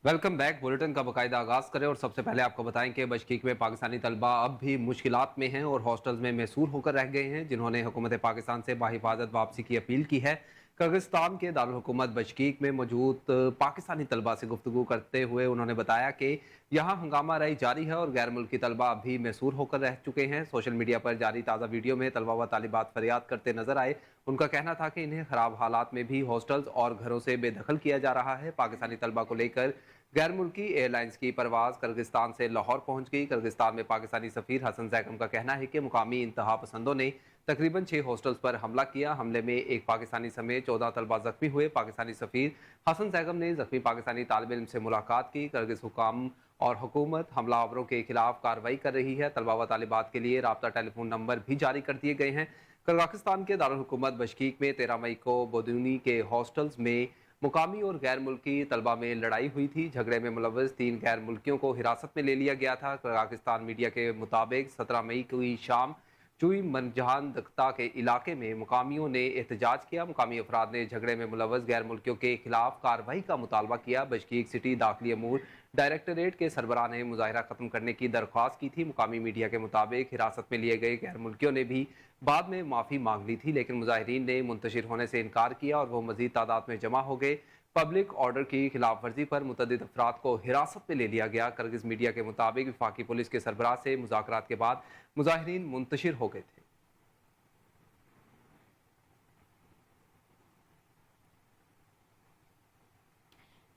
Welcome back. Bulletin का बाकायदा आगाज करें और सबसे पहले आपको बताएं कि बशकीक में पाकिस्तानी तलबा अब भी मुश्किलात में हैं और हॉस्टल्स में महसूर होकर रह गए हैं, जिन्होंने हुकूमत पाकिस्तान से बाहिफाजत वापसी की अपील की है। किर्गिस्तान के दारुल हुकूमत बशकीक में मौजूद पाकिस्तानी तलबा से गुफ्तगू करते हुए उन्होंने बताया कि यहाँ हंगामा राई जारी है और गैर मुल्की तलबा अब भी महसूर होकर रह चुके हैं। सोशल मीडिया पर जारी ताज़ा वीडियो में तलबा व तालिबात फरियाद करते नजर आए। उनका कहना था कि इन्हें खराब हालात में भी हॉस्टल्स और घरों से बेदखल किया जा रहा है। पाकिस्तानी तलबा को लेकर गैर मुल्की एयरलाइंस की परवाज किर्गिस्तान से लाहौर पहुंच गई। किर्गिस्तान में पाकिस्तानी सफीर हसन जैकम का कहना है कि मुकामी इंतहा पसंदों ने तकरीबन 6 हॉस्टल्स पर हमला किया। हमले में एक पाकिस्तानी समेत 14 तलबा जख्मी हुए। पाकिस्तानी सफीर हसन जैकम ने जख्मी पाकिस्तानी तालिब इल्म से मुलाकात की। किर्गिज हुकाम और हुकूमत हमलावरों के खिलाफ कार्रवाई कर रही है। तलबा व तालिबात के लिए राब्ता टेलीफोन नंबर भी जारी कर दिए गए हैं। किर्गिस्तान के दारुल हुकूमत बशकीक में 13 मई को बोदूनी के हॉस्टल्स में मुकामी और गैर मुल्की तलबा में लड़ाई हुई थी। झगड़े में मुलव्वस 3 गैर मुल्कियों को हिरासत में ले लिया गया था। पाकिस्तान मीडिया के मुताबिक 17 मई की शाम चुई मरजान दख्ता के इलाके में मुकामियों ने एहतजाज किया। मुकामी अफराद ने झगड़े में मुलव्वस गैर मुल्कियों के खिलाफ कार्रवाई का मुतालबा किया। बशकीक सिटी दाखिली अमूर डायरेक्टरेट के सरबराह ने मुजाहरा खत्म करने की दरख्वास्त की थी। मुकामी मीडिया के मुताबिक हिरासत में लिए गए गैर मुल्कियों ने भी बाद में माफ़ी मांग ली थी, लेकिन मुजाहिरीन ने मुंतशिर होने से इनकार किया और वो मजीद तादाद में जमा हो गए। पब्लिक ऑर्डर की खिलाफ वर्जी पर मुतअद्दिद अफराद को हिरासत में ले लिया गया। किर्गिज मीडिया के मुताबिक वफाकी पुलिस के सरबराह से मुज़ाकरात के बाद मुजाहिरीन मुंतशिर हो गए थे।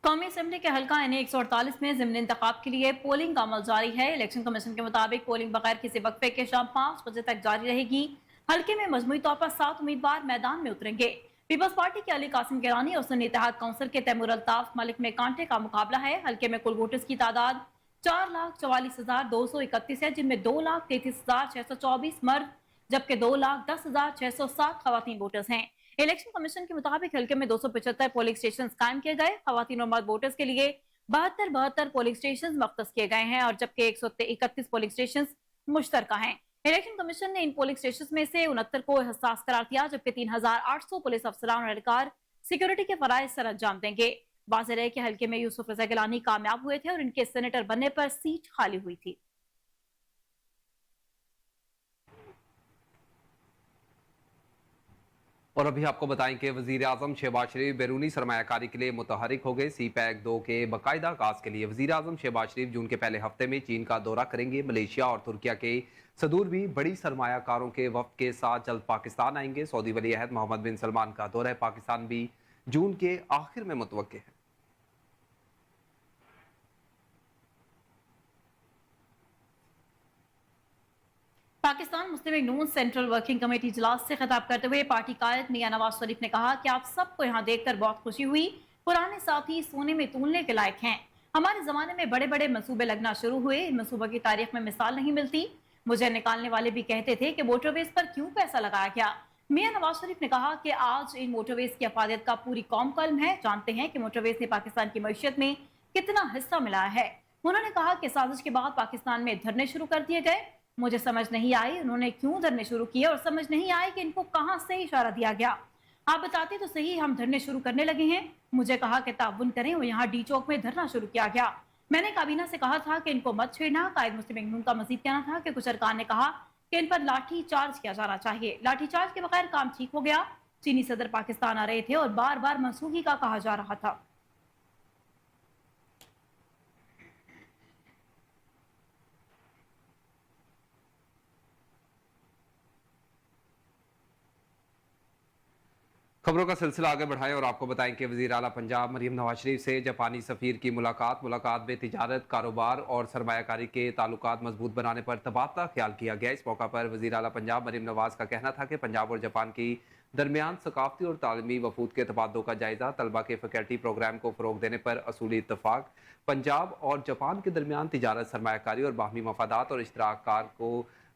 कौमी असम्बली के हल्का एन 148 में ज़िमनी इंतखाब के लिए पोलिंग का अमल जारी है। इलेक्शन कमीशन के मुताबिक पोलिंग बगैर किसी वक्फे के शाम 5 बजे तक जारी रहेगी। हल्के में मजमूई तौर पर 7 उम्मीदवार मैदान में उतरेंगे। पीपल्स पार्टी के अली कासिम गिलानी और सुन्नी इत्तेहाद काउंसिल के तैमूर अल्ताफ मलिक में कांटे का मुकाबला है। हल्के में कुल वोटर्स की तादाद 4,44,231 है, जिनमें 2,33,624 मर्द जबकि 2,10,607 खवातीन वोटर्स हैं। इलेक्शन कमीशन के मुताबिक हल्के में 275 पोलिंग स्टेशन कायम किए गए। खवातीन और मर्द वोटर्स के लिए 72 पोलिंग स्टेशन मख्तस किए गए हैं और जबकि 131 पोलिंग स्टेशन मुश्तरका हैं। इलेक्शन कमीशन ने इन पोलिंग स्टेशन में से 69 को हसास करार दिया, जबकि 3,800 पुलिस अफसरान और एहलकार सिक्योरिटी के फराइज सर अंजाम देंगे। वाज़ेह है कि हल्के में यूसुफ रजा गिलानी कामयाब हुए थे और इनके सेनेटर बनने पर सीट खाली हुई थी। और अभी आपको बताएं कि वजीर आजम शहबाज शरीफ बैरूनी सरमायाकारी के लिए मुतहरिक हो गए। सी पैक 2 के बाकायदा आगाज के लिए वजीर आजम शहबाज शरीफ जून के पहले हफ्ते में चीन का दौरा करेंगे। मलेशिया और तुर्किया के सदूर भी बड़ी सरमायाकारों के वफद के साथ जल्द पाकिस्तान आएंगे। सऊदी वली अहद मोहम्मद बिन सलमान का दौरा पाकिस्तान भी जून के आखिर में मुतवक्के है। पाकिस्तान मुस्लिम लीग नून सेंट्रल वर्किंग कमेटी इजलास से खिताब करते हुए पार्टी कायद मियां नवाज शरीफ ने कहा कि आप सबको यहाँ देखकर बहुत खुशी हुई। पुराने साथी सोने में तोलने के लायक हैं। हमारे जमाने में बड़े बड़े मंसूबे लगना शुरू हुए, इन मंसूबों की तारीख में मिसाल नहीं मिलती। मुझे निकालने वाले भी कहते थे कि मोटरवेज पर क्यों पैसा लगाया गया। मियां नवाज शरीफ ने कहा कि आज इन मोटरवेज की अफादियत का पूरी कौम का इल्म है, जानते हैं कि मोटरवेज ने पाकिस्तान की मैशियत में कितना हिस्सा मिलाया है। उन्होंने कहा कि साजिश के बाद पाकिस्तान में धरने शुरू कर दिए गए। मुझे समझ नहीं आई उन्होंने क्यों धरने शुरू किए और समझ नहीं आए कि इनको कहां से इशारा दिया गया। आप बताते तो सही, हम धरने शुरू करने लगे हैं। मुझे कहा कि ताउन करें और यहाँ डी चौक में धरना शुरू किया गया। मैंने काबीना से कहा था कि इनको मत छेड़ना। कायद मुस्लिम लीग नून का मजीद कहना था कि कुछ अरकान ने कहा कि इन पर लाठी चार्ज किया जाना चाहिए। लाठी चार्ज के बगैर काम ठीक हो गया। चीनी सदर पाकिस्तान आ रहे थे और बार बार मनसूखी का कहा जा रहा था। खबरों का सिलसिला आगे बढ़ाएं और आपको बताएं कि वज़ीर आला पंजाब मरीम नवाज शरीफ से जापानी सफ़ीर की मुलाकात में तिजारत, कारोबार और सरमायाकारी के ताल्लुकात मजबूत बनाने पर तबादला ख्याल किया गया। इस मौका पर वज़ीर आला पंजाब मरीम नवाज का कहना था कि पंजाब और जापान की दरमियान सकाफती और तालीमी वफूद के तबादलों का जायजा, तलबा के फैकल्टी प्रोग्राम को फ़रोग देने पर असूली इत्तफाक, पंजाब और जापान के दरमियान तिजारत, सरमायाकारी और बाहमी मफादात और इश्तराक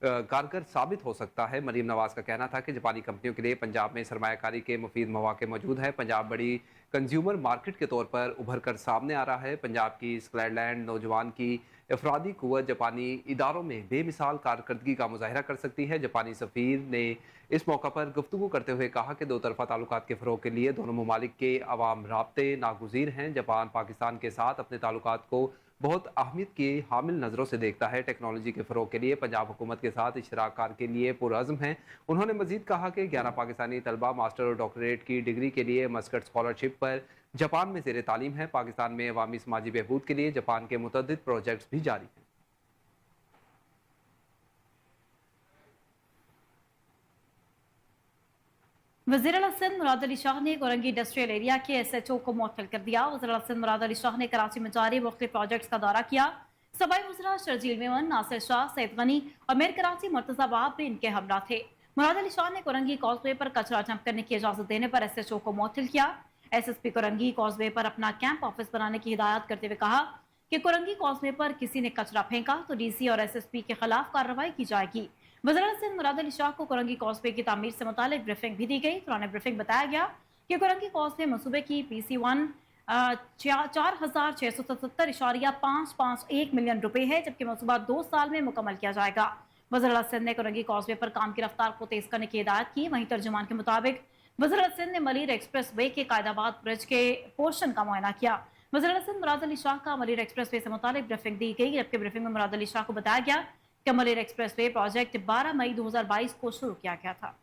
कारगर साबित हो सकता है। मरीम नवाज का कहना था कि जापानी कंपनियों के लिए पंजाब में सरमायाकारी के मुफीद मौके मौजूद है। पंजाब बड़ी कंज्यूमर मार्केट के तौर पर उभर कर सामने आ रहा है। पंजाब की स्कैटलैंड नौजवान की अफरादी कुव्वत जापानी इदारों में बेमिसाल कारकर्दगी का मुजाहरा कर सकती है। जापानी सफ़ीर ने इस मौका पर गुफ्तगू करते हुए कहा कि दो तरफा ताल्लुकात के फ़रोग़ के लिए दोनों ममालिक के अवाम राब्ते नागुज़ीर हैं। जापान पाकिस्तान के साथ अपने ताल्लुकात को बहुत अहमियत की हामिल नज़रों से देखता है। टेक्नोलॉजी के फ़रोग़ के लिए पंजाब हुकूमत के साथ इश्तराक कार के लिए पुरअज़्म हैं। उन्होंने मज़ीद कहा कि 11 पाकिस्तानी तलबा मास्टर और डॉक्टरेट की डिग्री के लिए मस्कट स्कॉलरशिप पर जापान में ज़ेर तालीम है। पाकिस्तान में अवामी समाजी बहबूद के लिए जापान के मुतअद्दिद प्रोजेक्ट्स भी जारी हैं। वज़ीर आला सिंध मुराद अली शाह ने कोरंगी इंडस्ट्रियल एरिया के SHO को मुअत्तल कर दिया। वज़ीर आला सिंध मुराद अली शाह ने कराची में जारी मुख्तलिफ प्रोजेक्ट्स का दौरा किया। सबाई वज़रा शर्जील मेमन, नासिर शाह, सैयद गनी और मेयर कराची मुर्तज़ा बाब भी इनके हमरा थे। मुराद अली शाह ने कोरंगी कॉजवे पर कचरा डंप करने की इजाज़त देने पर SHO को मुअत्तल किया। SSP कोरंगी कॉजवे पर अपना कैंप ऑफिस बनाने की हिदायत करते हुए कहा कि कोरंगी कॉजवे पर किसी ने कचरा फेंका तो DC और SSP के खिलाफ कार्रवाई की जाएगी। वज़ीर आला सिंध मुराद अली शाह को कोरंगी कॉजवे की तामीर से मुतालिक ब्रीफिंग भी दी गई। दौरान ब्रीफिंग बताया गया कि कोरंगी कॉजवे मनसूबे की PC1 4,677.551 मिलियन रुपए है, जबकि मनसूबा 2 साल में मुकम्मल किया जाएगा। वज़ीर आला सिंध ने कोरंगी कॉजवे पर काम की रफ्तार को तेज करने की हिदायत की। वहीं तर्जुमान के मुताबिक वज़ीर आला सिंध ने मलीर एक्सप्रेस वे के कायदाबाद ब्रिज के पोर्शन का मुआयना किया। वज़ीर आला सिंध मुराद अली शाह का मलीर एक्सप्रेस वे से मुतालिक ब्रीफिंग दी गई, जबकि ब्रीफिंग में मुराद अली शाह को बताया गया कि मलीर एक्सप्रेस वे प्रोजेक्ट 12 मई 2022 को शुरू किया गया था।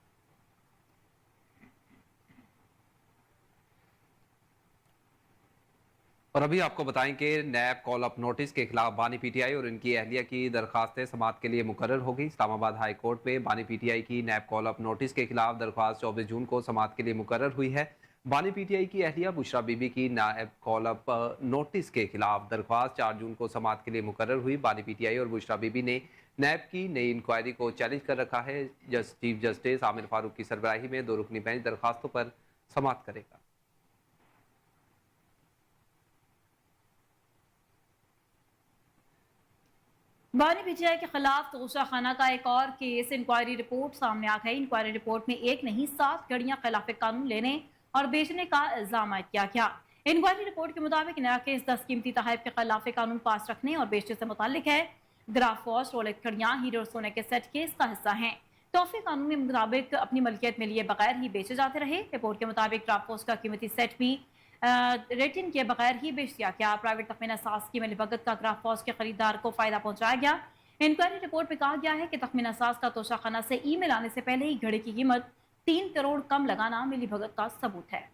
और अभी आपको बताएं कि नैब कॉल अप नोटिस के खिलाफ बानी PTI और इनकी अहलिया की दरखास्तें समाअत के लिए मुकर्रर हो गई। इस्लामाबाद हाई कोर्ट में बानी PTI की नैब कॉल अप नोटिस के खिलाफ दरख्वास्त 24 जून को समाअत के लिए मुकर्रर हुई है। बानी PTI की अहलिया बुशरा बीबी की नैब कॉल अप नोटिस के खिलाफ दरख्वास्त 4 जून को समाअत के लिए मुकर्रर हुई। बानी PTI और बुशरा बीबी ने नैब की नई इंक्वायरी को चैलेंज कर रखा है। चीफ जस्टिस आमिर फारूक की सरबराही में 2 रुकनी बेंच दरखास्तों पर समाअत करेगा। बानी PTI के खिलाफ तोशा खाना का एक और केस इंक्वायरी रिपोर्ट सामने आ गई। इंक्वायरी रिपोर्ट में एक नहीं 7 गाड़ियां खिलाफ कानून लेने और बेचने का इल्जाम आयद किया गया। इंक्वायरी रिपोर्ट के मुताबिक नया केस 10 कीमती तहफ के खिलाफ कानून पास रखने और बेचने से मुतालिक है। ग्राफ वॉच, रोलेक्स घड़ियां, हीरे और सोने के सेट केस का हिस्सा हैं। तोहफे कानून के मुताबिक अपनी मलकियत में लिए बगैर ही बेचे जाते रहे। रिपोर्ट के मुताबिक ग्राफ वॉच का कीमती सेट भी रेटिंग के बगैर ही बेच दिया गया। प्राइवेट तखमीना साज की मिलीभगत का ग्राफ वॉच के खरीदार को फायदा पहुंचाया गया। इंक्वायरी रिपोर्ट में कहा गया है कि तखमीना साज का तोशाखाना से ईमेल आने से पहले ही घड़ी की कीमत 3 करोड़ कम लगाना मिलीभगत का सबूत है।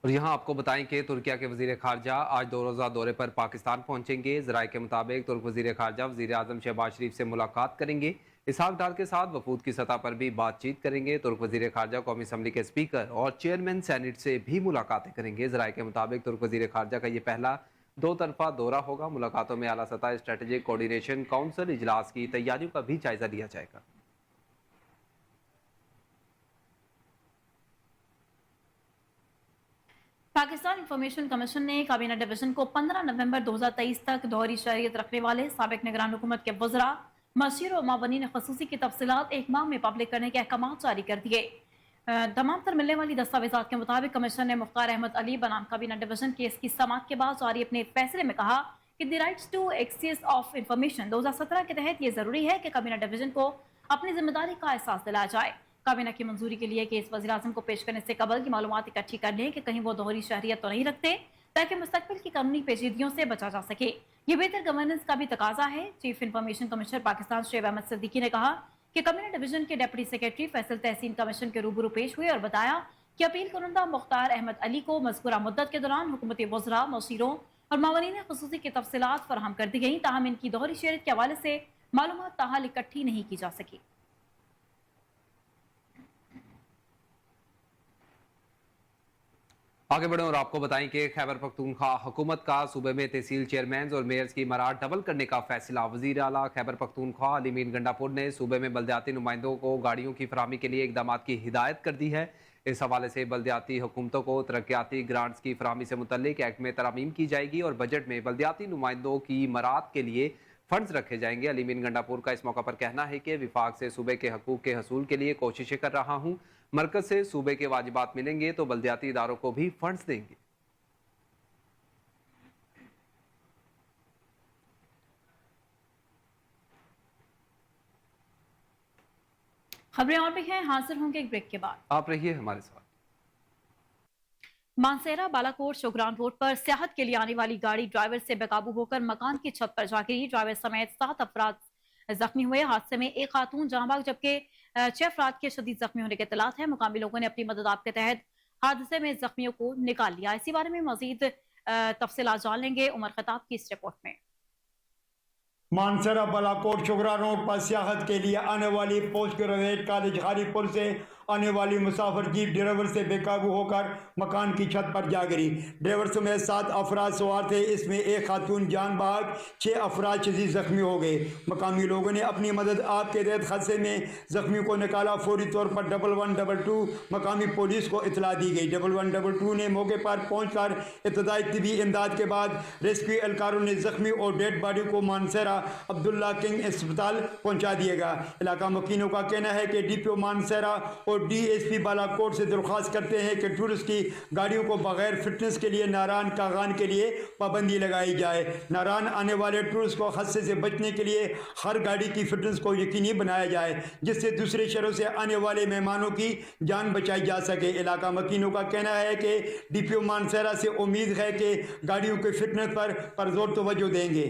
और यहाँ आपको बताएं कि तुर्किया के वजीर खारजा आज 2 रोज़ा दौरे पर पाकिस्तान पहुंचेंगे। ज़राए के मुताबिक तुर्क वजीर खारजा वजीर आज़म शहबाज शरीफ से मुलाकात करेंगे। इसहाक डार के साथ वफूद की सतह पर भी बातचीत करेंगे। तुर्क वजीर खारजा कौमी असम्बली के स्पीकर और चेयरमैन सेनेट से भी मुलाकातें करेंगे। ज़राए के मुताबिक तुर्क वजीर खारजा का ये पहला 2 तरफा दौरा होगा। मुलाकातों में आला सतह स्ट्रेटेजिक कोऑर्डिनेशन काउंसिल इजलास की तैयारियों का भी जायजा लिया जाएगा। पाकिस्तान इंफॉर्मेशन कमीशन ने काबीना डिवीजन को 15 नवंबर 2023 तक दोहरी शरीयत रखने वाले साबिक निगरान हुकूमत के वज़रा मशीर और मावनीन खसूसी की तफसीलात 1 माह में पब्लिक करने के अहकाम जारी कर दिए। तमाम तर मिलने वाली दस्तावेजात के मुताबिक कमीशन ने मुख्तार अहमद अली बनाम काबीना डिवीजन केस की समाअत के बाद जारी अपने फैसले में कहा कि the rights to access of information 2017 के तहत ये जरूरी है कि काबीना डिवीजन को अपनी जिम्मेदारी का एहसास दिलाया जाए। काबीना की मंजूरी के लिए केस वज़ीर आज़म को पेश करने से कबल की मालूमात इकट्ठी करने कि कहीं वो दोहरी शहरियत तो नहीं रखते, ताकि मुस्तकबिल की कानूनी पेचीदगियों से बचा जा सके। ये बेहतर गवर्नेंस का भी तकाजा है। Chief information commissioner Pakistan Shoaib Ahmed Siddiqui ने कहा कि काबीना डिवीजन के deputy secretary Faisal Tehseen commission के रूबरू पेश हुए और बताया कि अपील करंदा मुख्तार अहमद अली को मज़कूरा मुद्दत के दौरान हुकूमती वज़रा, मशीरों और मावनीन खसूसी की तफसीलात फराहम कर दी गई, ताहम इनकी दोहरी शहरियत के हवाले से मालूमात ताहाल इकट्ठी नहीं की जा सकी। आगे बढ़े और आपको बताएं कि खैबर पख्तूनख्वा हुकूमत का सूबे में तहसील चेयरमैन और मेयर्स की मराद डबल करने का फैसला। वजीर आला खैबर पख्तूनख्वा अली मीन गंडापुर ने सूबे में बल्दियाती नुमाइंदों को गाड़ियों की फराहमी के लिए इकदाम की हिदायत कर दी है। इस हवाले से बल्दियाती हुकूमतों को तरक्याती ग्रांट्स की फराहमी से मुतल्लिक एक्ट में तरमीम की जाएगी और बजट में बल्दियाती नुमाइंदों की मराद के लिए फंड्स रखे जाएंगे। अली मीन गंडापुर का इस मौका पर कहना है कि विफाक से सूबे के हकूक के हसूल के लिए कोशिशें कर रहा हूँ। मरकज से सूबे के वाजिबात मिलेंगे तो बल्दियाती इदारों को भी फंड्स देंगे। खबरें और भी हैं, हाजिर होंगे एक ब्रेक के बाद। आप रहिए हमारे साथ। मानसेरा बालाकोट शोगरान रोड पर सियाहत के लिए आने वाली गाड़ी ड्राइवर से बेकाबू होकर मकान की छत पर जा गिरी। ड्राइवर समेत 7 अफराद जख्मी हुए। हादसे में एक खातून जहां भाग जबकि 6 अफराद के शदीद जख्मी होने के इत्तलात है। मुकामी लोगों ने अपनी मदद के तहत हादसे में जख्मियों को निकाल लिया। इसी बारे में मजीद तफसीलात जान लेंगे उमर खताब की इस रिपोर्ट में। मानसरा बालाकोट शुगरा रोड पर सियाहत के लिए आने वाली पोस्ट ग्रेजुएट कॉलेज हारीपुर से आने वाली मुसाफिर जीप ड्राइवर से बेकाबू होकर मकान की छत पर जा गिरी। ड्राइवर समेत 7 अफराद सवार थे। इसमें एक खातून जान बहक, 6 अफराद शदीद जख्मी हो गए। मकामी लोगों ने अपनी मदद आप के तहत हादसे में जख्मी को निकाला। फौरी तौर पर 1122 मकामी पुलिस को इतला दी गई। 1122 ने मौके पर पहुँच कर इब्तदाई तिबी इमदाद के बाद रेस्क्यू एहलकारों ने जख्मी और डेड बॉडी को मानसरा अब्दुल्ला किंग अस्पताल पहुँचा दिएगा। इलाका मकीनों का कहना है कि DPO मानसरा और DSP बालाकोट से दरख्वास्त करते हैं कि टूरिस्ट की गाड़ियों को बगैर फिटनेस के लिए नारायण कागान के लिए पाबंदी लगाई जाए। नारायण आने वाले टूरिस्ट को हादसे से बचने के लिए हर गाड़ी की फिटनेस को यकीनी बनाया जाए, जिससे दूसरे शहरों से आने वाले मेहमानों की जान बचाई जा सके। इलाका मकीनों का कहना है कि DPO मानसरा से उम्मीद है कि गाड़ियों की फिटनेस पर पुरजोर तवज्जो देंगे।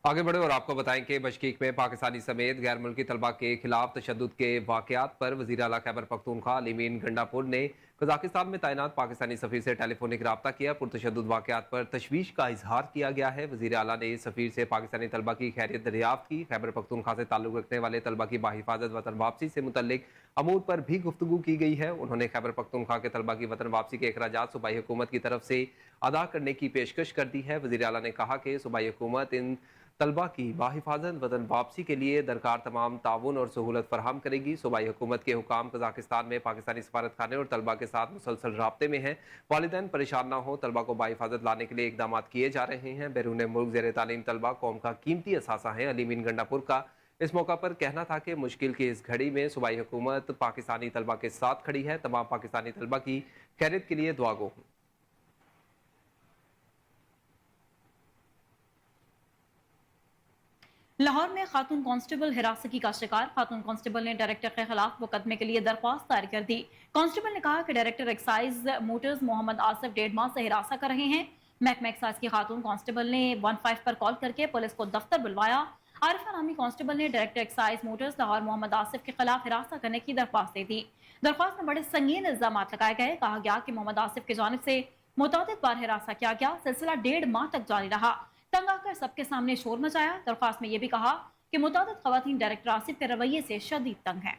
आगे बढ़े और आपको बताएं कि बशकीक में पाकिस्तानी समेत गैर मुल्की तलबा के खिलाफ तशद्दुद के वाकयात पर वज़ीर आला खैबर पख्तूनख्वा अलीमीन गंडापुर ने कजाकिस्तान में तैनात पाकिस्तानी सफ़ीर से टेलीफोनिक रब्ता किया। पुरतशद्दुद वाकयात पर तशवीश का इजहार किया गया है। वज़ीर आला ने सफ़ीर से पाकिस्तानी तलबा की खैरियत दरियाफ्त की। खैबर पख्तूनख्वा से ताल्लुक़ रखने वाले तलबा की बाहिफाजत वतन वापसी से मुतल्लिक अमूर पर भी गुफ्तगू की गई है। उन्होंने खैबर पख्तूनख्वा के तलबा की वतन वापसी के अखराजात सूबाई हुकूमत की तरफ से अदा करने की पेशकश कर दी है। वज़ीर आला ने कहा कि सूबाई हुकूमत इन तलबा की बाहिफाजत वतन वापसी के लिए दरकार तमाम ताउन और सहूलत फराहम करेगी। सूबाई हुकूमत के हुकाम कजाकिस्तान में पाकिस्तानी सफारत खाने और तलबा के साथ मुसलसल राब्ते में हैं। वालिदैन परेशान न हो, तलबा को बाहिफाजत लाने के लिए इकदाम किए जा रहे हैं। बैरून मुल्क ज़ेर तालीम तलबा कौम का कीमती असासा है। अलीमीन गंडापुर का इस मौका पर कहना था कि मुश्किल की इस घड़ी में सूबाई हुकूमत पाकिस्तानी तलबा के साथ खड़ी है। तमाम पाकिस्तानी तलबा की खैरियत के लिए दुआ गो हूँ। लाहौर में खातून कांस्टेबल हिरासगी का शिकार। खातून कांस्टेबल ने डायरेक्टर के खिलाफ मुकदमे के लिए दरख्वास्त दायर कर दी। कांस्टेबल ने कहा कि director excise motors Mohammad Asif 1.5 माह से हिरासत कर रहे हैं। महकमा एक्साइज की खातून कांस्टेबल ने 15 पर कॉल करके पुलिस को दफ्तर बुलवाया। आरिफा नामी कांस्टेबल ने director excise motors Lahore Mohammad Asif के खिलाफ हिरासत करने की दरख्वास्त दे दी। दरख्वास्त में बड़े संगीन इल्जाम लगाए गए। कहा गया कि मोहम्मद आसिफ की जानिब से मुतअद्दिद बार हिरासत किया गया। सिलसिला 1.5 माह तक जारी रहा। तंग आकर सबके सामने शोर मचाया। दरख्वास्त में यह भी कहा कि मुतअद्दिद खवातीन डायरेक्टर आसिफ के रवैये से शदीद तंग हैं।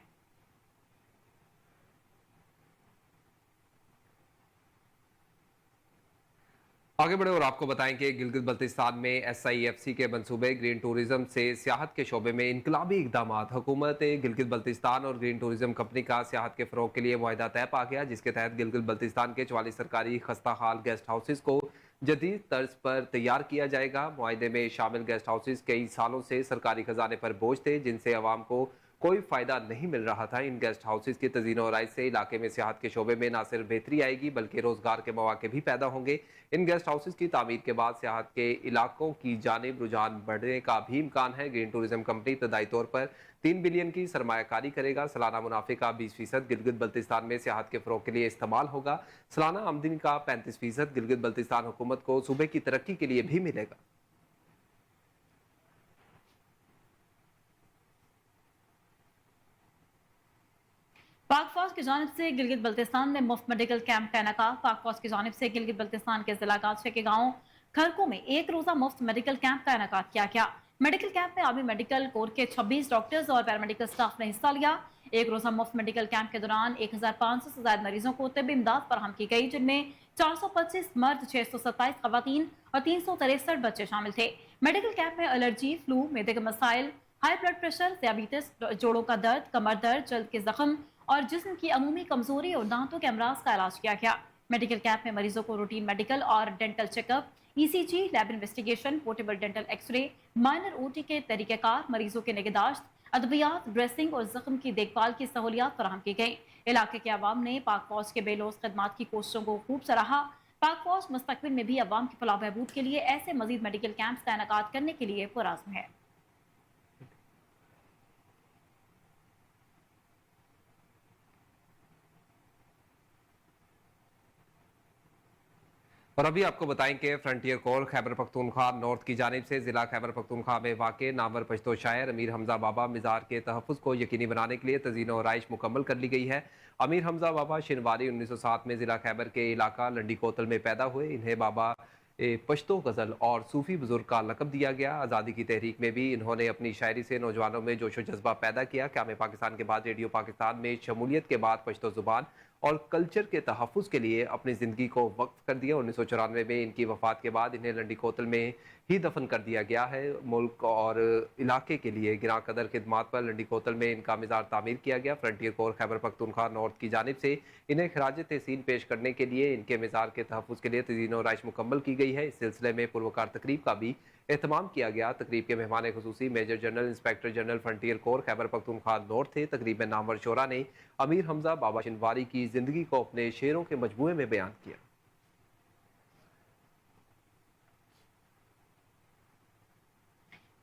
आगे बढ़े और आपको बताएं कि गिलगित बल्तिस्तान में SIFC के मंसूबे ग्रीन टूरिज्म से सियाहत के शोबे में इनकलाबी इकदाम। हुकूमत गिलगित बल्तिस्तान और ग्रीन टूरिज्म कंपनी का सियाहत के फरोग के लिए मुआहिदा तय पा गया, जिसके तहत गिलगित बल्तिस्तान के 44 सरकारी खस्ता हाल गेस्ट हाउसेज को जदीद तर्ज पर तैयार किया जाएगा। मुआहिदे में शामिल गेस्ट हाउसेज कई सालों से सरकारी खजाने पर बोझ थे, जिनसे अवाम को कोई फ़ायदा नहीं मिल रहा था। इन गेस्ट हाउसेज की तज़ीन और आइज़ से इलाके में सियाहत के शोबे में न सिर्फ बेहतरी आएगी बल्कि रोज़गार के मौके भी पैदा होंगे। इन गेस्ट हाउसेज की तामीर के बाद सियाहत के इलाकों की जानिब रुझान बढ़ने का भी इम्कान है। ग्रीन टूरिज्म कंपनी इब्तदाई तौर पर 3 बिलियन की सरमायाकारी करेगा। सालाना मुनाफे का 20% गिलगित बल्तिस्तान में सियाहत के फ़रोग के लिए इस्तेमाल होगा। सालाना आमदनी का 35% गिलगित बल्तिस्तान हुकूमत को सूबे की तरक्की के लिए भी मिलेगा। पाक फौज की जानिब से गिलगित बल्तिस्तान में मुफ्त मेडिकल कैंप का इनेकाद। पाक फौज की जानिब से गिलगित बल्तिस्तान के जिला गाछे के गाँव खरको में एक रोजा मुफ्त मेडिकल कैंप का इनेकाद किया गया। मेडिकल कैंप में आर्मी मेडिकल कोर के 26 डॉक्टर्स और पैरामेडिकल स्टाफ ने हिस्सा लिया। एक रोजा मुफ्त मेडिकल कैंप के दौरान 1500 से ज्यादा मरीजों को तिब्बी इमदाद फराहम की गई, जिनमें 425 मर्द, 627 खवातीन और 363 बच्चे शामिल थे। मेडिकल कैंप में एलर्जी, फ्लू, मैदे के मसाइल, हाई ब्लड प्रेशर, डायबिटीज, जोड़ों का दर्द, कमर दर्द, जल्द के जख्म और जिस्म की अमूमी कमजोरी और दांतों के अमराज का इलाज किया गया। मेडिकल कैंप में मरीजों को रूटीन मेडिकल और dental checkup, ECG, lab investigation, portable dental x-ray, minor OT के तरीक़ेकार, मरीजों के निगहदाश्त, अद्वियात, ड्रेसिंग और जख्म की देखभाल की सहूलियात फराहम की गई। इलाके के अवाम ने पाक फौज के बेलोस खदमात की कोशिशों को खूब सराहा। पाक फौज मुस्तकबिल में भी अवाम की फलाह बहबूद के लिए ऐसे मजीद मेडिकल कैंप्स का इनेकाद करने के लिए पुरअज़्म है। और अभी आपको बताएं कि frontier corps Khyber Pakhtunkhwa north की जानिब से ज़िला खैबर पख्तूनख्वा में वाक़ नामवर पश्तो शायर अमीर हमजा बाबा मिज़ार के तहफ़्फ़ुज़ को यकीनी बनाने के लिए तज़ीन और आइश मुकम्मल कर ली गई है। अमीर हमजा बाबा शिनवारी 1907 में ज़िला खैबर के इलाका लंडी कोतल में पैदा हुए। इन्हें बाबा पश्तो गज़ल और सूफ़ी बुजुर्ग का लक़ब दिया गया। आज़ादी की तहरीक में भी इन्होंने अपनी शायरी से नौजवानों में जोश व जज्बा पैदा किया। क़याम पाकिस्तान के बाद रेडियो पाकिस्तान में शमूलियत के बाद पश्तो ज़ुबान और कल्चर के तहफ़्फ़ुज़ के लिए अपनी ज़िंदगी को वक्फ कर दिया। 1994 में इनकी वफ़ात के बाद इन्हें लंडी कोतल में ही दफन कर दिया गया है। मुल्क और इलाके के लिए गिरां कदर खिदमात पर लंडी कोतल में इनका मज़ार तामीर किया गया। Frontier corps Khyber Pakhtunkhwa north की जानिब से इन्हें खराज तहसीन पेश करने के लिए इनके मज़ार के तहफ़्फ़ुज़ के लिए तज़ीन और आइश मुकम्मल की गई है। इस सिलसिले में पुरवकार तकरीब का भी एहतमाम किया गया। तकरीब के मेहमान खुसूसी major general inspector general frontier corps Khyber Pakhtunkhwa north थे। तकरीब में नामवर शोरा ने अमीर हमजा बाबा शिनवारी की ज़िंदगी को अपने शेरों के मजमूए में बयान किया।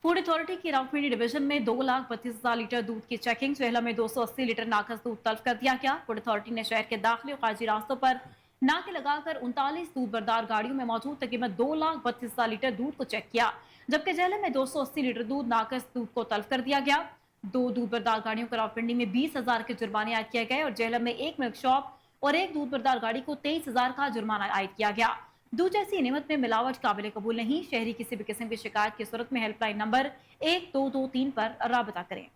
फूड अथॉरिटी की रावलपिंडी डिवीजन में 2,32,000 लीटर दूध की चेकिंग। सोहला में 280 लीटर नाकस दूध तल्फ कर दिया गया। फूड अथॉरिटी ने शहर के दाखिली और खारजी रास्तों पर नाके लगाकर 39 दूध बरदार गाड़ियों में मौजूद तकरीबन 2,32,000 लीटर दूध को चेक किया, जबकि जेहलम में 280 लीटर दूध नाकस दूध को तल्फ कर दिया गया। 2 दूध बरदार गाड़ियों को रावलपिंडी में 20,000 के जुर्माने आयद किए गए और जेहलम में 1 मिल्क शॉप और 1 दूध बरदार गाड़ी को 23,000 का जुर्माना आयद किया गया। दूध जैसी नियमत में मिलावट काबिल कबूल नहीं। शहरी किसी भी किस्म की शिकायत की सूरत में हेल्पलाइन नंबर 1223 पर राबता करें।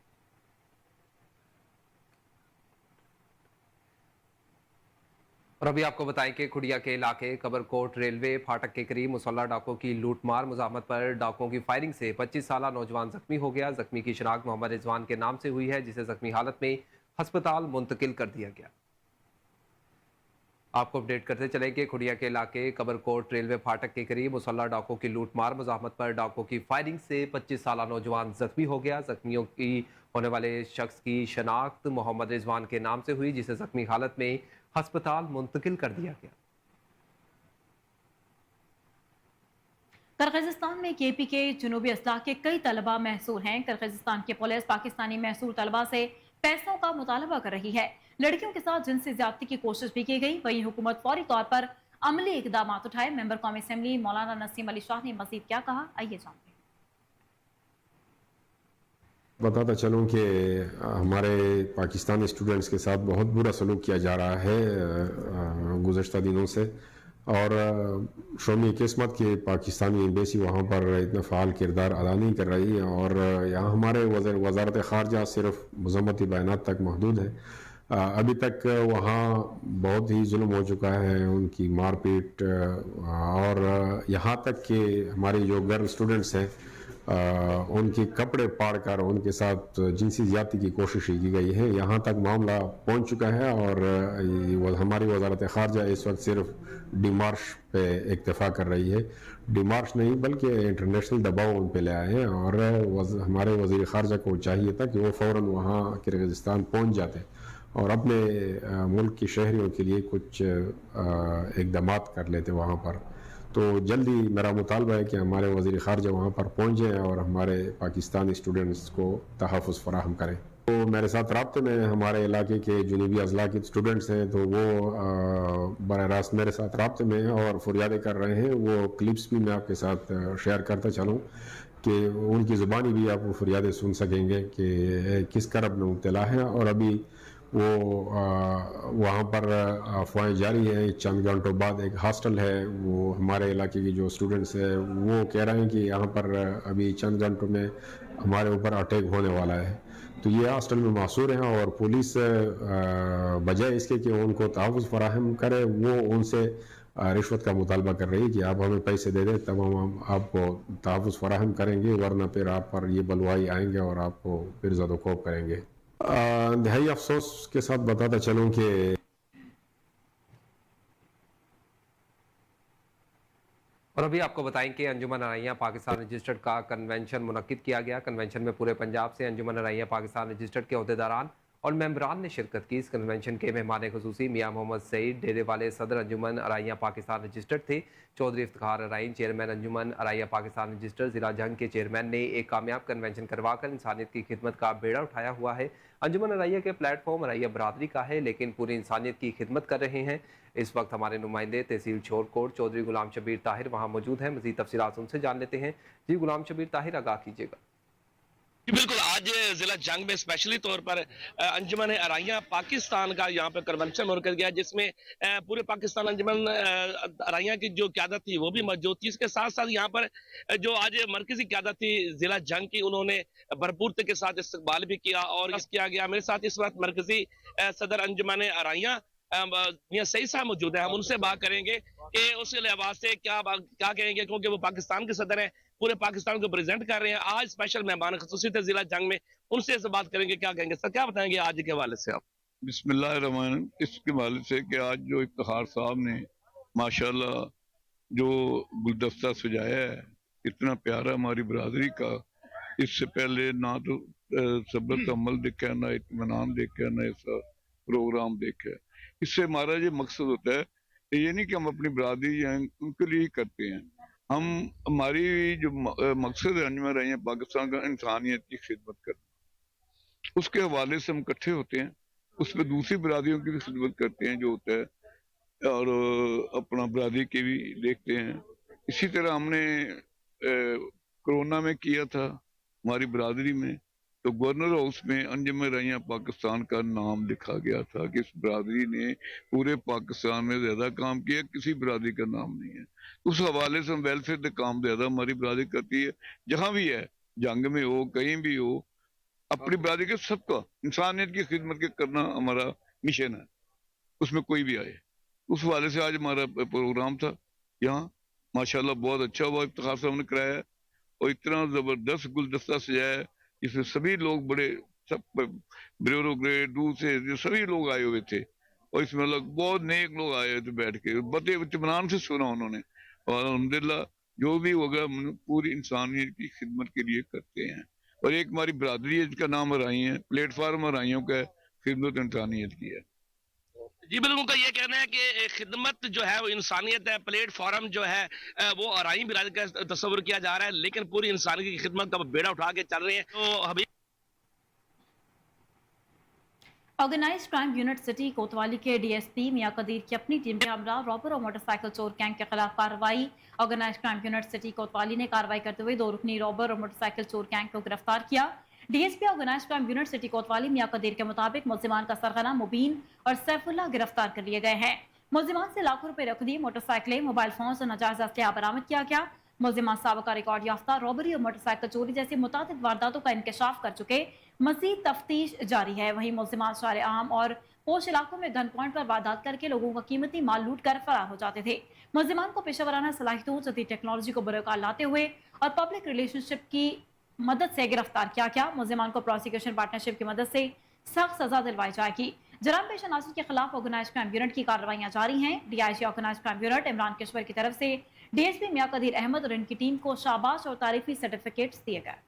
और अभी आपको बताएं कि खुड़िया के इलाके कबरकोट रेलवे फाटक के करीब मुसल्लह डाकों की लूटमार मुजाहमत पर डाकों की फायरिंग से 25 साला नौजवान जख्मी हो गया। जख्मी की शनाख्त मोहम्मद रिजवान के नाम से हुई है, जिसे जख्मी हालत में हस्पताल मुंतकिल कर दिया गया। आपको अपडेट करते चले कि खुड़िया के इलाके कबरकोट रेलवे फाटक के करीब मुसल्लह डाकों की लूटमार मुजाहमत पर डाकों की फायरिंग से 25 साला नौजवान जख्मी हो गया। जख्मियों की होने वाले शख्स की शनाख्त मोहम्मद रिजवान के नाम से हुई, जिसे जख्मी हालत में हस्पताल मुंतकिल कर दिया गया। किर्गिस्तान में KP के जुनूबी अजला के कई तलबा महसूर हैं। किर्गिस्तान की पुलिस पाकिस्तानी महसूर तलबा से पैसों का मुतालबा कर रही है। लड़कियों के साथ जिनसी ज्यादती की कोशिश भी की गई। वहीं हुकूमत फौरी तौर पर अमली इकदाम उठाए। मेंबर कौमी असेंबली मौलाना नसीम अली शाह ने मजीद क्या कहा, आइए जानते हैं। बताता चलूँ कि हमारे पाकिस्तानी स्टूडेंट्स के साथ बहुत बुरा सलूक किया जा रहा है गुज़श्ता दिनों से, और शोमी किस्मत की पाकिस्तानी एम्बेसी वहाँ पर इतना फ़ाल किरदार अदा नहीं कर रही, और यहाँ हमारे वज़ारत ख़ारजा सिर्फ मज़म्मती बयानात तक महदूद है। अभी तक वहाँ बहुत ही जुल्म हो चुका है, उनकी मारपीट, और यहाँ तक कि हमारी जो गर्ल स्टूडेंट्स हैं उनके कपड़े फाड़ कर उनके साथ जिनसी ज़्यादती की कोशिश की गई है। यहाँ तक मामला पहुँच चुका है, और हमारी वज़ारत ख़ारजा इस वक्त सिर्फ डिमार्श पे इक्तफ़ा कर रही है। डिमार्श नहीं बल्कि इंटरनेशनल दबाव उन पे ले आए हैं, और हमारे वज़ीर ख़ारजा को चाहिए था कि वो फ़ौरन वहाँ किर्गिस्तान पहुँच जाते और अपने मुल्क की शहरियों के लिए कुछ इक़दामात कर लेते वहाँ पर। तो जल्दी मेरा मुतालबा है कि हमारे वज़ीर ख़ारजा वहाँ पर पहुँचें और हमारे पाकिस्तानी स्टूडेंट्स को तहफ़्फ़ुज़ फ़राहम करें। तो मेरे साथ राब्ते में हमारे इलाके के जुनूबी अज़ला के स्टूडेंट्स हैं, तो वो बराह रास्त मेरे साथ राब्ते में हैं और फरियादें कर रहे हैं। वो क्लिप्स भी मैं आपके साथ शेयर करता चलूँ कि उनकी ज़ुबानी भी आप वो फरियादें सुन सकेंगे कि किस करब में मुब्तला है। और अभी वो वहाँ पर अफवाहें जारी हैं। चंद घंटों बाद एक हॉस्टल है, वो हमारे इलाके की जो स्टूडेंट्स हैं वो कह रहे हैं कि यहाँ पर अभी चंद घंटों में हमारे ऊपर अटैक होने वाला है। तो ये हॉस्टल में मासूर हैं, और पुलिस बजाय इसके कि उनको तहफ़्फ़ुज़ फ़राहम करे, वो उनसे رشوت کا مطالبہ کر رہی ہے کہ آپ ہمیں پیسے دے دیں تب ہم آپ کو تحفظ فراہم کریں گے، ورنہ پھر آپ پر یہ بلوائی آئیں گے اور آپ کو پھر زد و کوب کریں گے۔ انتہائی افسوس کے ساتھ بتاتا چلوں کہ اور ابھی آپ کو بتائیں کہ انجمن ارائیاں پاکستان رجسٹرڈ کا کنونشن منعقد کیا گیا۔ کنونشن میں پورے پنجاب سے انجمن ارائیاں پاکستان رجسٹرڈ کے عہدیداران اور ممبران نے شرکت کی۔ اس کنونشن کے مہمان خصوصی میاں محمد سعید ڈیرے والے صدر انجمن ارائیاں پاکستان رجسٹرڈ تھے۔ چودھری افتخار ارائین چیئرمین انجمن ارائیاں پاکستان رجسٹرڈ ضلع جنگ کے چیئرمین نے ایک کامیاب کنونشن کروا کر انسانیت کی خدمت کا بیڑا اٹھایا ہوا ہے۔ انجمن ارائیہ کے پلیٹ فارم ارائیہ برادری کا ہے، لیکن پوری انسانیت کی خدمت کر رہے ہیں۔ اس وقت ہمارے نمائندے تحصیل چھورکوٹ چودھری غلام شبیر طاہر وہاں موجود ہیں، مزید تفصیلات ان سے جان لیتے ہیں۔ جی غلام شبیر طاہر، آگاہ کیجیے گا۔ بالکل، آج ضلع جنگ میں اسپیشلی طور پر انجمن ارائیاں پاکستان کا یہاں پہ کنونشن منعقد کیا، جس میں پورے پاکستان انجمن ارائیاں کی جو قیادت تھی وہ بھی موجود تھی۔ اس کے ساتھ ساتھ یہاں پر جو آج مرکزی قیادت تھی ضلع جنگ کی، انہوں نے بھرپورتی کے ساتھ استقبال بھی کیا اور اس کیا گیا۔ میرے ساتھ اس وقت مرکزی صدر انجمن ارائیاں میاں سعید صاحب موجود ہیں، ہم ان سے بات کریں گے کہ اس لحاظ سے کیا کہیں گے، کیونکہ وہ پاکستان کے صدر ہیں، پورے پاکستان کو پریزنٹ کر رہے ہیں۔ آج اسپیشل مہمان خصوصی تھے ضلع جنگ میں، ان سے بات کریں گے، کیا کہیں گے سر، کیا بتائیں گے آج کے حوالے سے آپ؟ بسم اللہ الرحمن الرحیم۔ اس کے حوالے سے کہ آج جو افتخار صاحب نے ماشاءاللہ جو گلدستہ سجایا ہے اتنا پیارا ہماری برادری کا، اس سے پہلے نہ تو صبر عمل دیکھا، نہ اطمینان دیکھا، نہ ایسا پروگرام دیکھا۔ اس سے ہمارا یہ مقصد ہوتا ہے، یہ نہیں کہ ہم اپنی برادری ہیں ان کے لیے ہی کرتے ہیں، ہماری جو مقصد ہے انجمن ارائیاں پاکستان کا انسانیت کی خدمت کرنا، اس کے حوالے سے ہم اکٹھے ہوتے ہیں، اس میں دوسری برادریوں کی بھی خدمت کرتے ہیں جو ہوتا ہے، اور اپنا برادری کے بھی دیکھتے ہیں۔ اسی طرح ہم نے کرونا میں کیا تھا ہماری برادری میں، تو گورنر ہاؤس میں انجمن ارائیاں پاکستان کا نام لکھا گیا تھا کہ اس برادری نے پورے پاکستان میں زیادہ کام کیا، کسی برادری کا نام نہیں ہے۔ اس حوالے سے ہم ویلفیئر کا کام زیادہ ہماری برادری کرتی ہے، جہاں بھی ہے، جنگ میں ہو، کہیں بھی ہو، اپنی برادری کے سب کا انسانیت کی خدمت کے کرنا ہمارا مشن ہے، اس میں کوئی بھی آئے۔ اس حوالے سے آج ہمارا پروگرام تھا یہاں، ماشاءاللہ بہت اچھا ہوا، افتخار صاحب نے کرایا ہے اور اتنا زبردست گلدستہ سجایا ہے جس میں سبھی لوگ بڑے سب بیوروکریٹ دور سے سبھی لوگ آئے ہوئے تھے، اور اس میں بہت نیک لوگ آئے ہوئے تھے، بیٹھ کے بڑے اطمینان سے سنا انہوں نے، اور الحمدللہ جو بھی ہوگا ہم پوری انسانیت کی خدمت کے لیے کرتے ہیں۔ اور ایک ہماری برادری ہے جس کا نام ارائیں ہیں، پلیٹ فارم ارائیوں کا ہے، خدمت انسانیت کی ہے۔ جی بالکل، کا یہ کہنا ہے کہ خدمت جو ہے وہ انسانیت ہے، پلیٹ فارم جو ہے وہ ارائیں برادری کا تصور کیا جا رہا ہے، لیکن پوری انسانیت کی خدمت کا بیڑا اٹھا کے چل رہے ہیں۔ تو حبیب آرگنائز کرائم یونٹ سٹی کوتوالی کے ڈی ایس پی میاں قدیر کی اپنی ٹیم کے ہمراہ رابر اور موٹر سائیکل چور گینگ کے خلاف کارروائی۔ آرگنائز کرائم یونٹ سٹی کوتوالی نے کارروائی کرتے ہوئے 2 رکنی رابر اور موٹر سائیکل چور گینگ کو گرفتار کیا۔ D S P organise crime unit city کوتوالی میاں قدیر کے مطابق ملزمان کا سرغنہ مبین اور سیف اللہ گرفتار کر لیے گئے ہیں۔ ملزمان سے لاکھوں روپے رقدی، موٹر سائیکلیں، موبائل فونز اور ناجائز اسلحہ برآمد کیا گیا۔ ملزمان سابقہ ریکارڈ یافتہ رابری اور موٹر سائیکل چوری جیسی متعدد وارداتوں کا انکشاف کر چکے، مزید تفتیش جاری ہے۔ وہیں ملزمان شارع عام اور پوش علاقوں میں گن پوائنٹ پر واردات کر کے لوگوں کا قیمتی مال لوٹ کر فرار ہو جاتے تھے۔ ملزمان کو پیشہ ورانہ صلاحیتوں، جدید ٹیکنالوجی کو بروکار لاتے ہوئے اور پبلک ریلیشن شپ کی مدد سے گرفتار کیا گیا۔ ملزمان کو پروسیکیوشن پارٹنرشپ کی مدد سے سخت سزا دلوائی جائے گی۔ جرائم پیشہ عناصر کے خلاف آرگنائز کرائم یونٹ کی کارروائیاں جاری ہیں۔ D I G organise crime unit Imran Kishwar کی طرف سے ڈی ایس پی میاں قدیر احمد اور ان کی ٹیم کو شاباش اور تعریفی سرٹیفکیٹس دیے گئے۔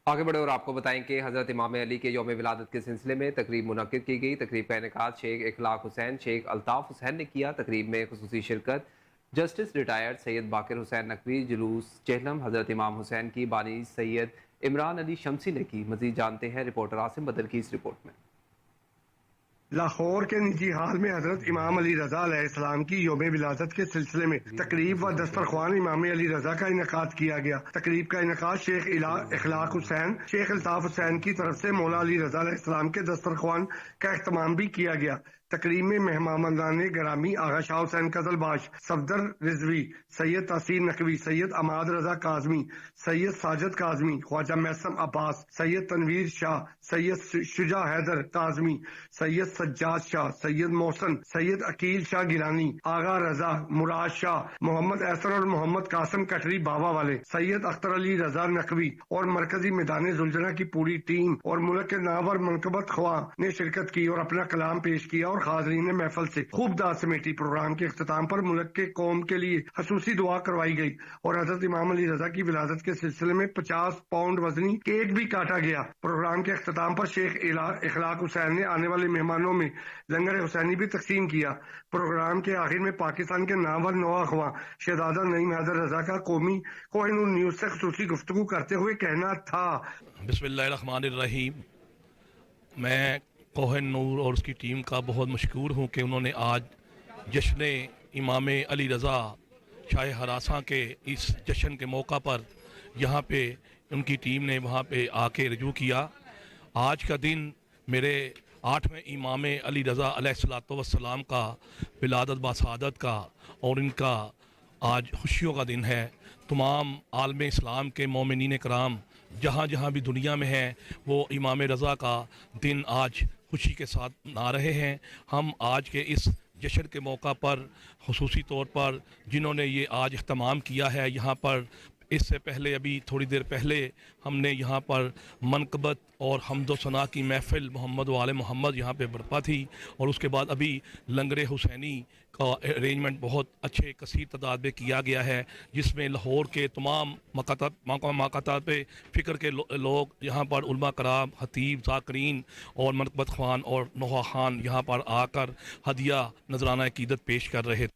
آگے بڑھے اور آپ کو بتائیں کہ حضرت امام علی کے یوم ولادت کے سلسلے میں تقریب منعقد کی گئی۔ تقریب کا انعقاد شیخ اخلاق حسین شیخ الطاف حسین نے کیا۔ تقریب میں خصوصی شرکت جسٹس ریٹائرڈ سید باقر حسین نقوی، جلوس چہلم حضرت امام حسین کی بانی سید عمران علی شمسی نے کی۔ مزید جانتے ہیں رپورٹر عاصم بدر کی اس رپورٹ میں۔ لاہور کے نجی ہال میں حضرت امام علی رضا علیہ السلام کی یوم ولادت کے سلسلے میں تقریب و دسترخوان امام علی رضا کا انعقاد کیا گیا۔ تقریب کا انعقاد شیخ اخلاق حسین شیخ الطاف حسین کی طرف سے مولا علی رضا علیہ السلام کے دسترخوان کا اہتمام بھی کیا گیا۔ तकरीब में मेहमानान ग्रामी आगा शाह हुसैन कजलबाश, सफदर रिजवी, सैयद तहसीन नकवी, सैयद अमाद रजा काजमी, सैयद साजिद काजमी, ख्वाजा मैसम अब्बास, सैयद तनवीर शाह, सैयद शुजा हैदर काजमी, सैयद सज्जाद शाह, सैयद मोहसन, सैयद अकील शाह गिलानी, आगा रजा, मुराद शाह, मोहम्मद एहसन और मोहम्मद कासिम कटरी बाबा वाले, सैयद अख्तर अली रजा नकवी और मरकजी मैदान जुलजना की पूरी टीम और मुल्क के नावर मनकबत ख्वा ने शिरकत की और अपना कलाम पेश किया और खाजरीन महफल से खूब दाद समेटी। प्रोग्राम के अख्ताम पर मुल्क के कौम के लिए खसूसी दुआ करवाई गई और हजरत इमाम अली रजा की विलादत के सिलसिले में 50 पाउंड वजनी केक भी काटा गया। प्रोग्राम के अख्ताम पर शेख इखलाक हुसैन ने आने वाले मेहमानों में लंगर हुसैनी भी तकसीम किया। प्रोग्राम के आखिर में पाकिस्तान के नावर नवा ख्वा शहजादा नईम हैदर रजा का कौमी कोहिनूर न्यूज से खसूसी गुफ्तगू करते हुए कहना था। बिस्मिल्लाहिर्रहमानिर्रहीम। मैं कोहिन नूर और उसकी टीम का बहुत मशकूर हूँ कि उन्होंने आज जश्न इमाम अली रज़ा शाह हरासा के इस जश्न के मौका पर यहाँ पे उनकी टीम ने वहाँ पे आके रजू किया। आज का दिन मेरे 8वें इमाम अली रज़ा अलैहिस्सलातु वस्सलाम का विलादत बासादत का और इनका आज खुशियों का दिन है। तमाम आलम इस्लाम के मोमिनीन कराम जहाँ जहाँ भी दुनिया में हैं वो इमाम रज़ा का दिन आज खुशी के साथ मना रहे हैं। हम आज के इस जश्न के मौका पर खुसूसी तौर पर जिन्होंने ये आज इख्तिमाम किया है, यहाँ पर इससे पहले अभी थोड़ी देर पहले हमने यहाँ पर मनकबत और हम्दो सना की महफ़िल मोहम्मद वाले मोहम्मद यहाँ पे बरपा थी और उसके बाद अभी लंगर हुसैनी का अरेंजमेंट बहुत अच्छे कसीर तादाद में किया गया है, जिसमें लाहौर के तमाम मकाता पे फ़िक्र के लोग यहाँ पर उलमा कराम, खतीब, ज़ाकरीन और मनकबत ख़ान और नोहा ख़ान यहाँ पर आकर हदिया नजराना अकीदत पेश कर रहे थे।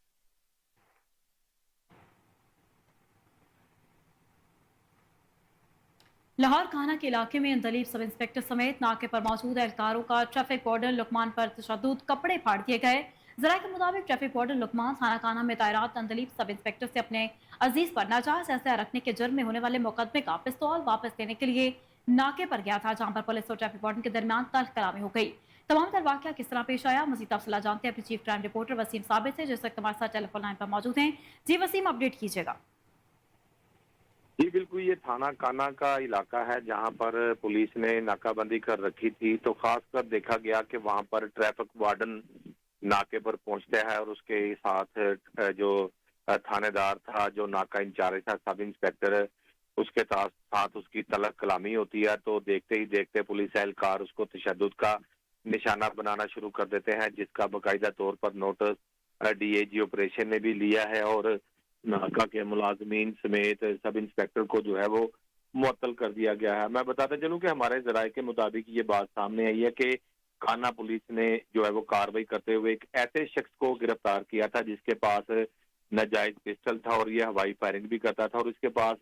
लाहौर खाना के इलाके में अंदलीब सब इंस्पेक्टर समेत नाके पर मौजूद एहलकारों का ट्रैफिक वार्डन लुकमान पर तशद्दुद, कपड़े फाड़ दिए गए। जरा के मुताबिक ट्रैफिक वार्डन लुकमान थाना खाना में तैनात अंदलीब सब इंस्पेक्टर से अपने अजीज पर नाजायज असलहा रखने के जुर्म में होने वाले मुकदमे का पिस्तौल वापस लेने के लिए नाके पर गया था, जहां पर पुलिस और ट्रैफिक वार्डन के दरमियान तल्ख कलामी हो गई। तमाम तर वाक़या किस तरह पेश आया, मज़ीद तफसीलात जानते हैं अपने चीफ क्राइम रिपोर्टर वसीम साबित से, जिस वक्त हमारे साथ टेलीफोन लाइन पर मौजूद हैं। जी वसीम, अपडेट कीजिएगा। जी बिल्कुल, ये थाना काना का इलाका है जहां पर पुलिस ने नाकाबंदी कर रखी थी, तो खासकर देखा गया कि वहां पर ट्रैफिक वार्डन नाके पर पहुंचता है और उसके साथ जो थानेदार था, जो नाका इंचार्ज था, सब इंस्पेक्टर, उसके साथ उसकी तलक कलामी होती है। तो देखते ही देखते पुलिस एहलकार उसको तशद्दुद का निशाना बनाना शुरू कर देते हैं, जिसका बाकायदा तौर पर नोटिस डीएजी ऑपरेशन ने भी लिया है और नाका के मुलाजमीन समेत सब इंस्पेक्टर को जो है वो मुअत्तल कर दिया गया है। मैं बताता चलूं कि हमारे जराये के मुताबिक ये बात सामने आई है कि काना पुलिस ने जो है वो कार्रवाई करते हुए एक ऐसे शख्स को गिरफ्तार किया था जिसके पास नाजायज पिस्टल था और ये हवाई फायरिंग भी करता था और इसके पास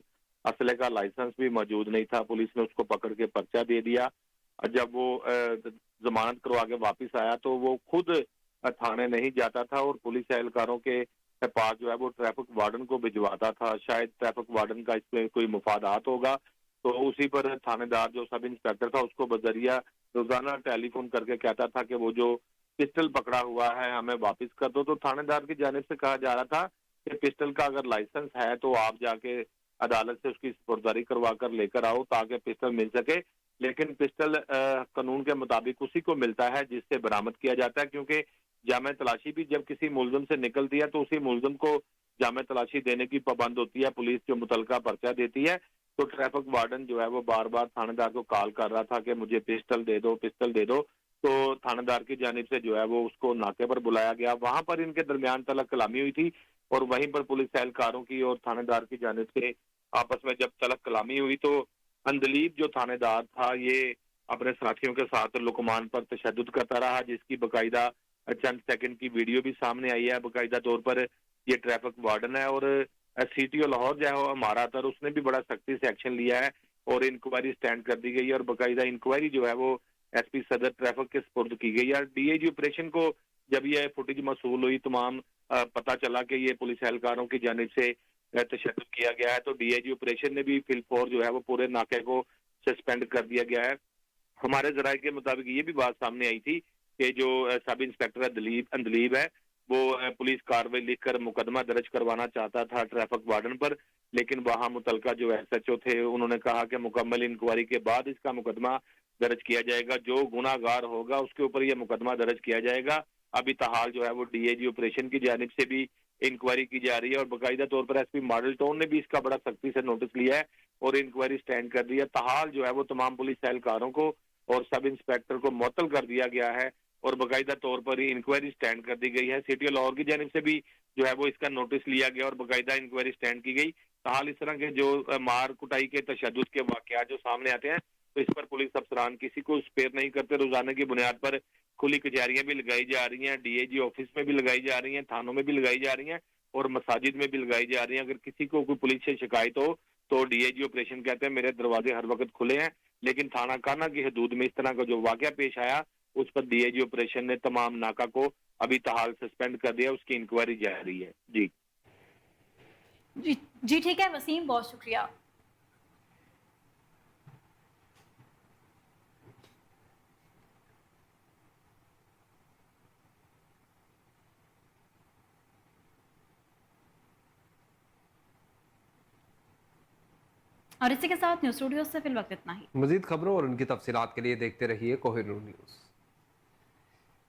असले का लाइसेंस भी मौजूद नहीं था। पुलिस ने उसको पकड़ के पर्चा दे दिया। जब वो जमानत करवा के वापिस आया तो वो खुद थाने नहीं जाता था और पुलिस एहलकारों के पास जो है वो ट्रैफिक वार्डन को भिजवाता था। शायद ट्रैफिक वार्डन का इसमें कोई मुफादात होगा, तो उसी पर थानेदार जो सब इंस्पेक्टर था उसको बजरिया रोजाना टेलीफोन करके कहता था कि वो जो पिस्टल पकड़ा हुआ है हमें वापस कर दो। तो थानेदार की जानिब से कहा जा रहा था कि पिस्टल का अगर लाइसेंस है तो आप जाके अदालत से उसकी स्पुर्दगी करवा कर लेकर आओ ताकि पिस्टल मिल सके। लेकिन पिस्टल कानून के मुताबिक उसी को मिलता है जिससे बरामद किया जाता है, क्योंकि जामे तलाशी भी जब किसी मुलजम से निकलती है तो उसी मुलजम को जामे तलाशी देने की पाबंद होती है। पुलिस जो मुतलका पर्चा देती है, तो ट्रैफिक वार्डन जो है वो बार बार थानेदार को कॉल कर रहा था कि मुझे पिस्टल दे दो, पिस्टल दे दो। तो थानेदार की जानिब से जो है वो उसको नाके पर बुलाया गया। वहां पर इनके दरमियान तलक कलामी हुई थी और वहीं पर पुलिस एहलकारों की और थानेदार की जानिब से आपस में जब तलक कलामी हुई तो अंदलीब जो थानेदार था ये अपने साथियों के साथ लुकमान पर तशद्दुद करता रहा, जिसकी बाकायदा चंद सेकंड की वीडियो भी सामने आई है। बाकायदा तौर पर ये ट्रैफिक वार्डन है और सीटीओ लाहौर जो है हमारा था, उसने भी बड़ा सख्ती से एक्शन लिया है और इंक्वायरी स्टैंड कर दी गई है और बाकायदा इंक्वायरी जो है वो एसपी सदर ट्रैफिक के सुपुर्द की गई है। डीएजी ऑपरेशन को जब ये फुटेज मसूल हुई, तमाम पता चला कि ये पुलिस एहलकारों की जानिब से तशद्दुद किया गया है, तो डीएजी ऑपरेशन ने भी फिलफौर जो है वो पूरे नाके को सस्पेंड कर दिया गया है। हमारे जराये के मुताबिक ये भी बात सामने आई थी کہ جو सब इंस्पेक्टर अंदलीब है वो पुलिस कार्रवाई लिखकर मुकदमा दर्ज करवाना चाहता था ट्रैफिक वार्डन पर, लेकिन वहां मुतलका जो SHO थे उन्होंने कहा कि मुकम्मल इंक्वायरी के बाद इसका मुकदमा दर्ज किया जाएगा, जो गुनाहगार होगा उसके ऊपर यह मुकदमा दर्ज किया जाएगा। अभी तहाल जो है वो DIG ऑपरेशन की जानिब से भी इंक्वायरी की जा रही है और बाकायदा तौर पर SP मॉडल टाउन ने भी इसका बड़ा सख्ती से नोटिस लिया है और इंक्वायरी स्टैंड कर दी है। तहाल जो है वो तमाम पुलिस एहलकारों को और सब इंस्पेक्टर को मुअत्तल कर दिया गया है और बाकायदा तौर पर इंक्वायरी स्टैंड कर दी गई है। सिटी लाहौर की जानिब से भी जो है वो इसका नोटिस लिया गया और बाकायदा इंक्वायरी स्टैंड की गई। तहाल इस तरह के जो मार कुटाई के तशद्दुद के वाकयात जो सामने आते हैं तो इस पर पुलिस अफसरान किसी को स्पेयर नहीं करते। रोजाना की बुनियाद पर खुली कचहरियां भी लगाई जा रही हैं, DIG ऑफिस में भी लगाई जा रही हैं, थानों में भी लगाई जा रही हैं और मसाजिद में भी लगाई जा रही हैं। अगर किसी को कोई पुलिस से शिकायत हो तो DIG ऑपरेशन कहते हैं मेरे दरवाजे हर वक्त खुले हैं, लेकिन थाना काना की हदूद में इस तरह का जो वाकया पेश आया उस पर DIG ऑपरेशन ने तमाम नाका को अभी तहाल सस्पेंड कर दिया, उसकी इंक्वायरी जारी है। जी ठीक है वसीम, बहुत शुक्रिया। और इसी के साथ न्यूज़ स्टूडियो से फिल वक्त इतना ही। मजीद खबरों और उनकी तफसीलात के लिए देखते रहिए कोहिनूर न्यूज़।